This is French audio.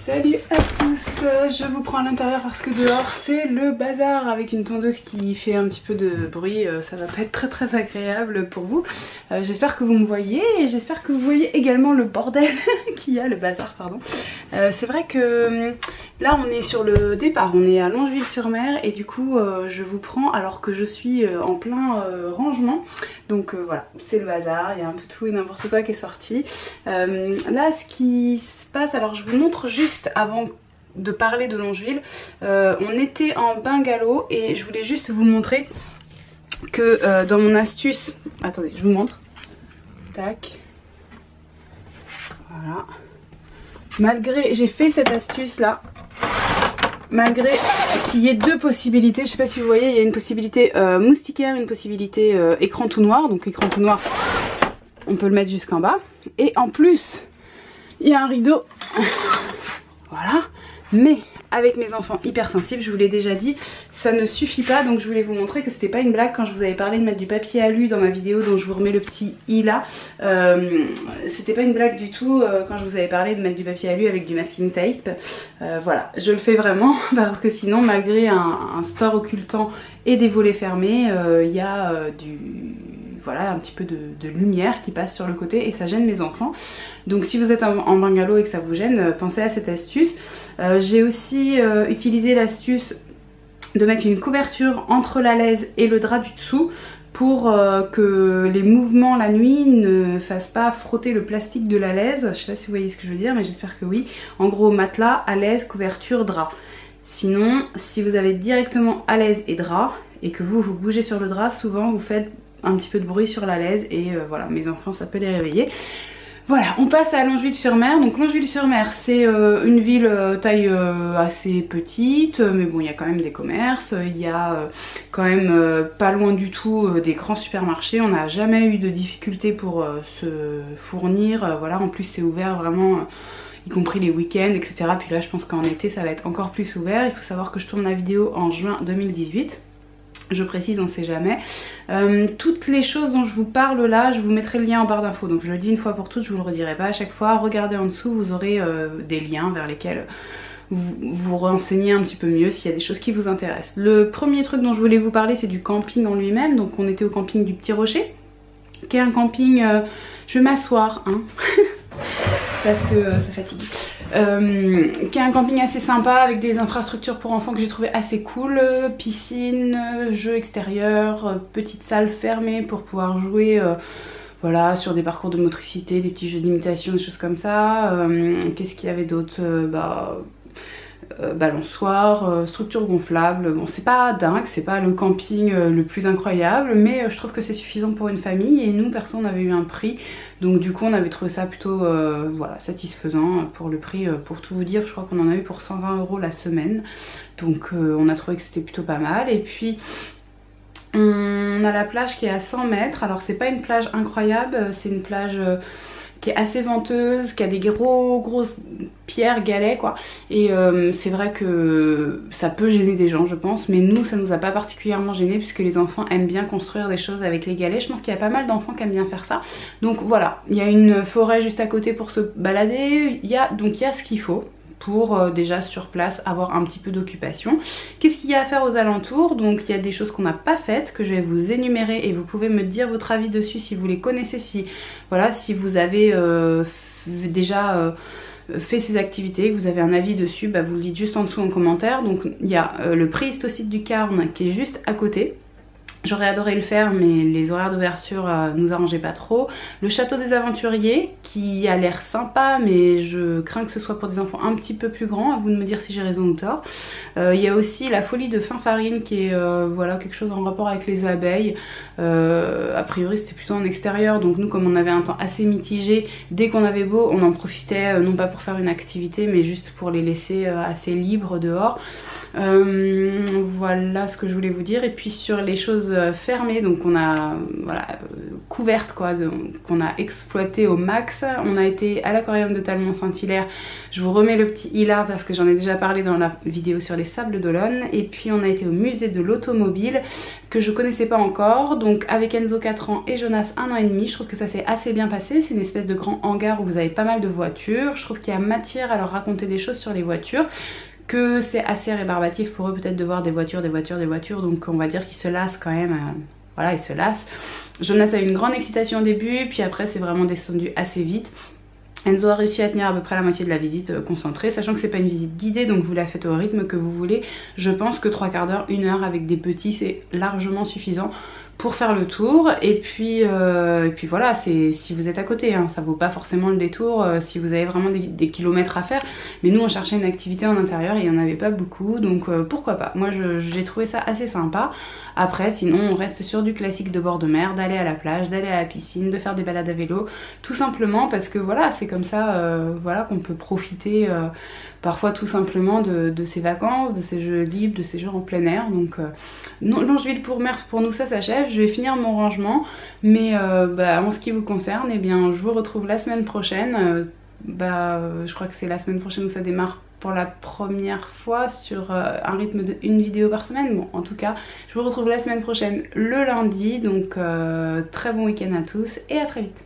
Salut à tous, je vous prends à l'intérieur parce que dehors c'est le bazar avec une tondeuse qui fait un petit peu de bruit, ça va pas être très agréable pour vous. J'espère que vous me voyez et j'espère que vous voyez également le bordel qu'il y a, le bazar pardon. C'est vrai que là on est sur le départ, on est à Longeville-sur-Mer et du coup je vous prends alors que je suis en plein rangement. Donc voilà, c'est le bazar, il y a un peu tout et n'importe quoi qui est sorti. Là ce qui se passe, alors je vous montre juste avant de parler de Longeville, on était en bungalow et je voulais juste vous montrer que dans mon astuce, attendez je vous montre, tac, voilà, malgré, j'ai fait cette astuce là, malgré qu'il y ait deux possibilités, je sais pas si vous voyez, il y a une possibilité moustiquaire, une possibilité écran tout noir, donc écran tout noir on peut le mettre jusqu'en bas, et en plus il y a un rideau, voilà, mais avec mes enfants hypersensibles, je vous l'ai déjà dit, ça ne suffit pas, donc je voulais vous montrer que c'était pas une blague quand je vous avais parlé de mettre du papier alu dans ma vidéo dont je vous remets le petit i là, c'était pas une blague du tout quand je vous avais parlé de mettre du papier alu avec du masking tape, voilà, je le fais vraiment parce que sinon malgré un store occultant et des volets fermés, il y a voilà, un petit peu de lumière qui passe sur le côté et ça gêne mes enfants. Donc si vous êtes en bungalow et que ça vous gêne, pensez à cette astuce. J'ai aussi utilisé l'astuce de mettre une couverture entre la laise et le drap du dessous pour que les mouvements la nuit ne fassent pas frotter le plastique de la laise. Je sais pas si vous voyez ce que je veux dire, mais j'espère que oui. En gros, matelas, à l'aise, couverture, drap. Sinon, si vous avez directement à l'aise et drap et que vous bougez sur le drap, souvent vous faites un petit peu de bruit sur la laise et voilà, mes enfants ça peut les réveiller. Voilà, on passe à Longeville-sur-Mer. Donc Longeville-sur-Mer c'est une ville taille assez petite, mais bon il y a quand même des commerces, il y a quand même pas loin du tout des grands supermarchés, on n'a jamais eu de difficultés pour se fournir, voilà, en plus c'est ouvert vraiment y compris les week-ends etc. Puis là je pense qu'en été ça va être encore plus ouvert. Il faut savoir que je tourne la vidéo en juin 2018. Je précise, on sait jamais. Toutes les choses dont je vous parle là, je vous mettrai le lien en barre d'infos. Donc je le dis une fois pour toutes, je vous le redirai pas à chaque fois. Regardez en dessous, vous aurez des liens vers lesquels vous renseignez un petit peu mieux s'il y a des choses qui vous intéressent. Le premier truc dont je voulais vous parler, c'est du camping en lui-même. Donc on était au camping du Petit Rocher, qui est un camping... je vais m'asseoir, hein. Parce que ça fatigue. Qui est un camping assez sympa avec des infrastructures pour enfants que j'ai trouvé assez cool, piscine, jeux extérieurs, petite salle fermée pour pouvoir jouer voilà, sur des parcours de motricité, des petits jeux d'imitation, des choses comme ça. Qu'est-ce qu'il y avait d'autre? Balançoire, structure gonflable, bon c'est pas dingue, c'est pas le camping le plus incroyable, mais je trouve que c'est suffisant pour une famille et nous perso on avait eu un prix, donc du coup on avait trouvé ça plutôt voilà, satisfaisant pour le prix, pour tout vous dire je crois qu'on en a eu pour 120 € la semaine, donc on a trouvé que c'était plutôt pas mal. Et puis on a la plage qui est à 100 mètres, alors c'est pas une plage incroyable, c'est une plage qui est assez venteuse, qui a des grosses pierres, galets quoi, et c'est vrai que ça peut gêner des gens je pense, mais nous ça nous a pas particulièrement gêné puisque les enfants aiment bien construire des choses avec les galets. Je pense qu'il y a pas mal d'enfants qui aiment bien faire ça, donc voilà, il y a une forêt juste à côté pour se balader, il y a ce qu'il faut pour déjà sur place avoir un petit peu d'occupation. Qu'est-ce qu'il y a à faire aux alentours? Donc il y a des choses qu'on n'a pas faites que je vais vous énumérer et vous pouvez me dire votre avis dessus si vous les connaissez, si voilà, si vous avez déjà fait ces activités, que vous avez un avis dessus, bah, vous le dites juste en dessous en commentaire. Donc il y a le préhistossite du Carn qui est juste à côté. J'aurais adoré le faire mais les horaires d'ouverture nous arrangeaient pas trop. Le château des aventuriers qui a l'air sympa mais je crains que ce soit pour des enfants un petit peu plus grands, à vous de me dire si j'ai raison ou tort. Il y a aussi la folie de Finfarine qui est voilà, quelque chose en rapport avec les abeilles. A priori c'était plutôt en extérieur, donc nous comme on avait un temps assez mitigé, dès qu'on avait beau on en profitait non pas pour faire une activité mais juste pour les laisser assez libres dehors. Voilà ce que je voulais vous dire. Et puis sur les choses fermée, donc on a voilà, couverte quoi, qu'on a exploité au max. On a été à l'aquarium de Talmont-Saint-Hilaire, je vous remets le petit i là parce que j'en ai déjà parlé dans la vidéo sur les Sables d'Olonne. Et puis on a été au musée de l'automobile que je connaissais pas encore, donc avec Enzo 4 ans et Jonas 1 an et demi. Je trouve que ça s'est assez bien passé, c'est une espèce de grand hangar où vous avez pas mal de voitures. Je trouve qu'il y a matière à leur raconter des choses sur les voitures, que c'est assez rébarbatif pour eux peut-être de voir des voitures, donc on va dire qu'ils se lassent quand même, voilà, ils se lassent. Jonas a eu une grande excitation au début, puis après c'est vraiment descendu assez vite. Enzo a réussi à tenir à peu près la moitié de la visite concentrée, sachant que c'est pas une visite guidée, donc vous la faites au rythme que vous voulez. Je pense que 3/4 d'heure, 1 heure avec des petits, c'est largement suffisant pour faire le tour. Et puis voilà, c'est si vous êtes à côté, hein, ça vaut pas forcément le détour si vous avez vraiment des kilomètres à faire. Mais nous on cherchait une activité en intérieur et il n'y en avait pas beaucoup, donc pourquoi pas. Moi j'ai trouvé ça assez sympa. Après sinon on reste sur du classique de bord de mer, d'aller à la plage, d'aller à la piscine, de faire des balades à vélo, tout simplement parce que voilà, c'est comme ça voilà, qu'on peut profiter parfois tout simplement de ces vacances, de ces jeux libres, de ces jours en plein air. Donc Longeville pour mer, pour nous ça s'achève. Je vais finir mon rangement, mais en ce qui vous concerne, eh bien je vous retrouve la semaine prochaine. Je crois que c'est la semaine prochaine où ça démarre pour la première fois sur un rythme de 1 vidéo par semaine. Bon, en tout cas, je vous retrouve la semaine prochaine le lundi, donc très bon week-end à tous et à très vite.